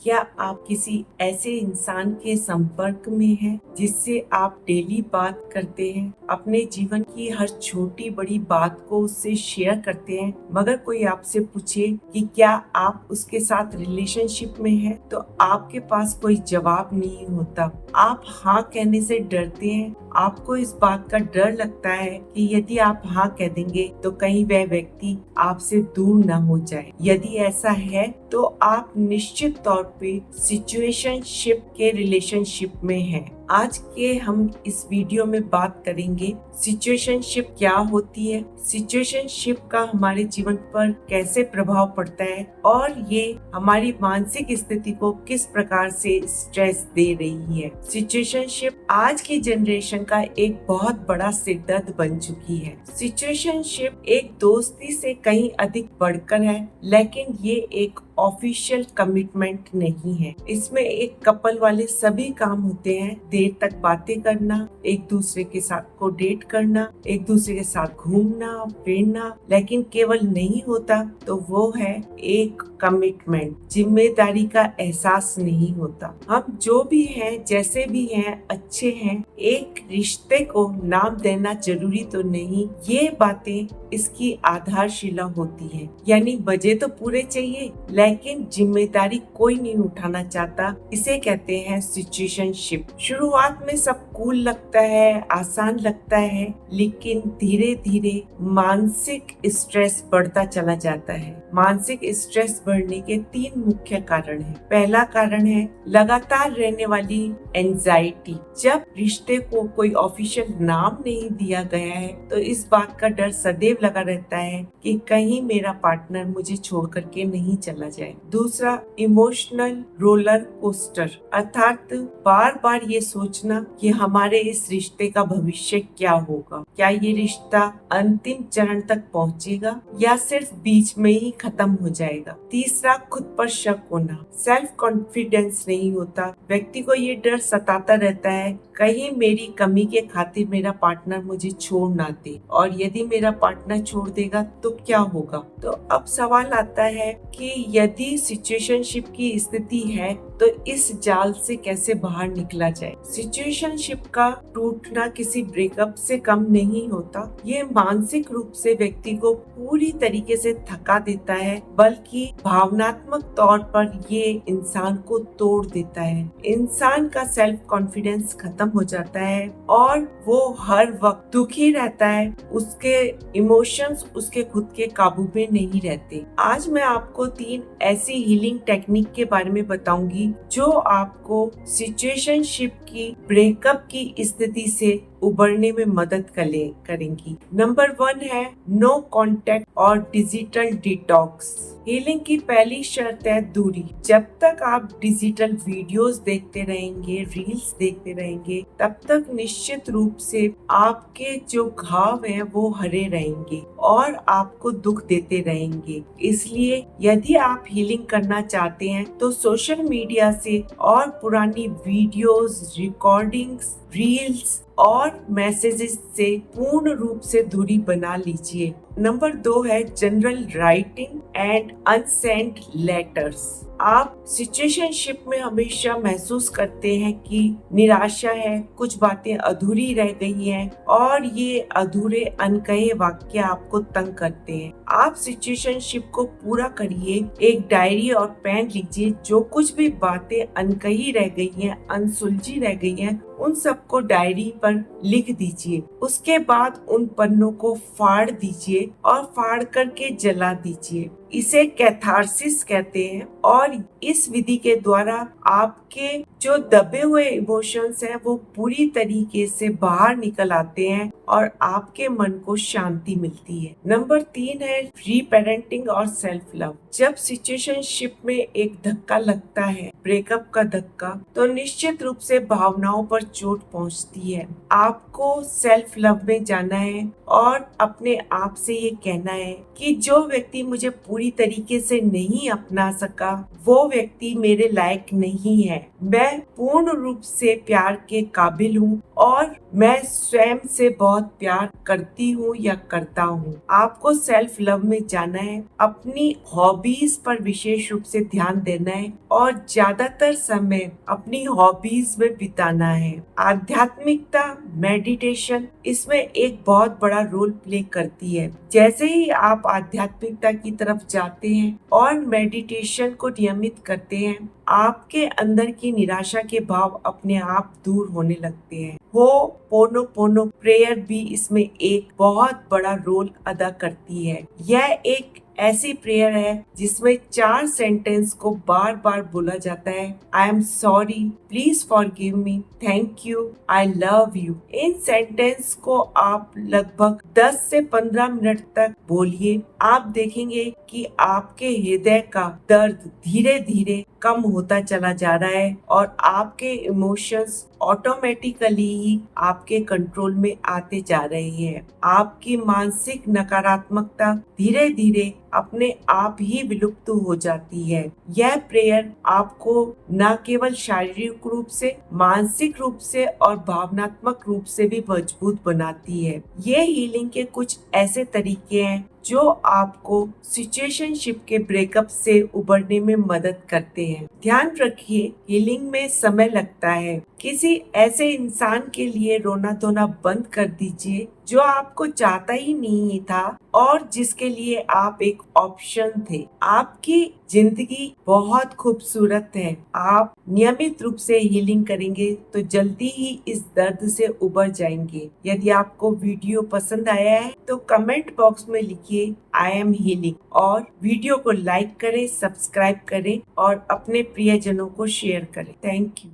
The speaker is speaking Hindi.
क्या आप किसी ऐसे इंसान के संपर्क में हैं जिससे आप डेली बात करते हैं, अपने जीवन की हर छोटी बड़ी बात को उससे शेयर करते हैं, मगर कोई आपसे पूछे कि क्या आप उसके साथ रिलेशनशिप में हैं, तो आपके पास कोई जवाब नहीं होता। आप हाँ कहने से डरते हैं। आपको इस बात का डर लगता है कि यदि आप हाँ कह देंगे तो कहीं वह व्यक्ति आपसे दूर न हो जाए। यदि ऐसा है तो आप निश्चित तौर पे सिचुएशनशिप के रिलेशनशिप में हैं। आज के हम इस वीडियो में बात करेंगे सिचुएशनशिप क्या होती है, सिचुएशनशिप का हमारे जीवन पर कैसे प्रभाव पड़ता है और ये हमारी मानसिक स्थिति को किस प्रकार से स्ट्रेस दे रही है। सिचुएशनशिप आज की जनरेशन का एक बहुत बड़ा सिरदर्द बन चुकी है। सिचुएशनशिप एक दोस्ती से कहीं अधिक बढ़कर है, लेकिन ये एक ऑफिशियल कमिटमेंट नहीं है। इसमें एक कपल वाले सभी काम होते हैं, देर तक बातें करना, एक दूसरे के साथ को डेट करना, एक दूसरे के साथ घूमना फिरना, लेकिन केवल नहीं होता तो वो है एक कमिटमेंट। जिम्मेदारी का एहसास नहीं होता। हम जो भी हैं, जैसे भी हैं, अच्छे हैं, एक रिश्ते को नाम देना जरूरी तो नहीं, ये बातें इसकी आधारशिला होती है। यानी बजे तो पूरे चाहिए लेकिन जिम्मेदारी कोई नहीं उठाना चाहता। इसे कहते हैं सिचुएशनशिप। शुरुआत में सब कूल लगता है, आसान लगता है, लेकिन धीरे धीरे मानसिक स्ट्रेस बढ़ता चला जाता है। मानसिक स्ट्रेस बढ़ने के 3 मुख्य कारण हैं। पहला कारण है लगातार रहने वाली एंजाइटी। जब रिश्ते को कोई ऑफिशियल नाम नहीं दिया गया है तो इस बात का डर सदैव लगा रहता है कि कहीं मेरा पार्टनर मुझे छोड़ करके नहीं चला जाए। दूसरा, इमोशनल रोलर कोस्टर, अर्थात बार बार ये सोचना कि हमारे इस रिश्ते का भविष्य क्या होगा, क्या ये रिश्ता अंतिम चरण तक पहुंचेगा या सिर्फ बीच में ही खत्म हो जाएगा। तीसरा, खुद पर शक होना, सेल्फ कॉन्फिडेंस नहीं होता। व्यक्ति को ये डर सताता रहता है कहीं मेरी कमी के खातिर मेरा पार्टनर मुझे छोड़ ना दे, और यदि मेरा पार्टनर छोड़ देगा तो क्या होगा। तो अब सवाल आता है कि यदि सिचुएशनशिप की स्थिति है तो इस जाल से कैसे बाहर निकला जाए। सिचुएशनशिप का टूटना किसी ब्रेकअप से कम नहीं होता। ये मानसिक रूप से व्यक्ति को पूरी तरीके से थका देता है, बल्कि भावनात्मक तौर पर ये इंसान को तोड़ देता है। इंसान का सेल्फ कॉन्फिडेंस खत्म हो जाता है और वो हर वक्त दुखी रहता है। उसके इमोशंस उसके खुद के काबू में नहीं रहते। आज मैं आपको 3 ऐसी हीलिंग टेक्निक के बारे में बताऊंगी जो आपको सिचुएशनशिप की ब्रेकअप की स्थिति से उबरने में मदद करेंगी। नंबर 1 है नो कांटेक्ट और डिजिटल डिटॉक्स। हीलिंग की पहली शर्त है दूरी। जब तक आप डिजिटल वीडियोस देखते रहेंगे, रील्स देखते रहेंगे, तब तक निश्चित रूप से आपके जो घाव हैं वो हरे रहेंगे और आपको दुख देते रहेंगे। इसलिए यदि आप हीलिंग करना चाहते हैं तो सोशल मीडिया से और पुरानी वीडियोस, रिकॉर्डिंग्स, रील्स और मैसेजेस से पूर्ण रूप से दूरी बना लीजिए। नंबर 2 है general writing and unsent letters. आप सिचुएशनशिप में हमेशा महसूस करते हैं कि निराशा है, कुछ बातें अधूरी रह गई हैं और ये अधूरे अनकहे वाक्य आपको तंग करते हैं। आप सिचुएशनशिप को पूरा करिए। एक डायरी और पेन लीजिए। जो कुछ भी बातें अनकही रह गई हैं, अनसुलझी रह गई हैं, उन सबको डायरी पर लिख दीजिए। उसके बाद उन पन्नों को फाड़ दीजिए और फाड़ करके जला दीजिए। इसे कैथारसिस कहते हैं और इस विधि के द्वारा आपके जो दबे हुए इमोशंस हैं वो पूरी तरीके से बाहर निकल आते हैं और आपके मन को शांति मिलती है। नंबर 3 है री पेरेंटिंग और सेल्फ लव। जब सिचुएशनशिप में एक धक्का लगता है, ब्रेकअप का धक्का, तो निश्चित रूप से भावनाओं पर चोट पहुंचती है। आपको सेल्फ लव में जाना है और अपने आप से ये कहना है कि जो व्यक्ति मुझे पूरी पूरी तरीके से नहीं अपना सका वो व्यक्ति मेरे लायक नहीं है। मैं पूर्ण रूप से प्यार के काबिल हूँ और मैं स्वयं से बहुत प्यार करती हूँ या करता हूँ। आपको सेल्फ लव में जाना है, अपनी हॉबीज पर विशेष रूप से ध्यान देना है और ज्यादातर समय अपनी हॉबीज में बिताना है। आध्यात्मिकता, मेडिटेशन इसमें एक बहुत बड़ा रोल प्ले करती है। जैसे ही आप आध्यात्मिकता की तरफ जाते हैं और मेडिटेशन को नियमित करते हैं, आपके अंदर की निराशा के भाव अपने आप दूर होने लगते हैं। हो पोनो पोनो प्रेयर भी इसमें एक बहुत बड़ा रोल अदा करती है। यह एक ऐसी प्रेयर है जिसमें 4 सेंटेंस को बार बार बोला जाता है। I am sorry, please forgive me, thank you, I love you. In sentence को आप लगभग 10 से 15 मिनट तक बोलिए। आप देखेंगे कि आपके हृदय का दर्द धीरे धीरे कम होता चला जा रहा है और आपके इमोशंस ऑटोमेटिकली ही आपके कंट्रोल में आते जा रहे हैं। आपकी मानसिक नकारात्मकता धीरे धीरे अपने आप ही विलुप्त हो जाती है। यह प्रेयर आपको न केवल शारीरिक रूप से, मानसिक रूप से और भावनात्मक रूप से भी मजबूत बनाती है। ये हीलिंग के कुछ ऐसे तरीके हैं जो आपको सिचुएशनशिप के ब्रेकअप से उबरने में मदद करते हैं। ध्यान रखिए, हीलिंग में समय लगता है। किसी ऐसे इंसान के लिए रोना धोना बंद कर दीजिए जो आपको चाहता ही नहीं था और जिसके लिए आप एक ऑप्शन थे। आपकी जिंदगी बहुत खूबसूरत है। आप नियमित रूप से हीलिंग करेंगे तो जल्दी ही इस दर्द से उबर जाएंगे। यदि आपको वीडियो पसंद आया है तो कमेंट बॉक्स में लिखिए आई एम हीलिंग और वीडियो को लाइक करें, सब्सक्राइब करें और अपने प्रियजनों को शेयर करें। Thank you.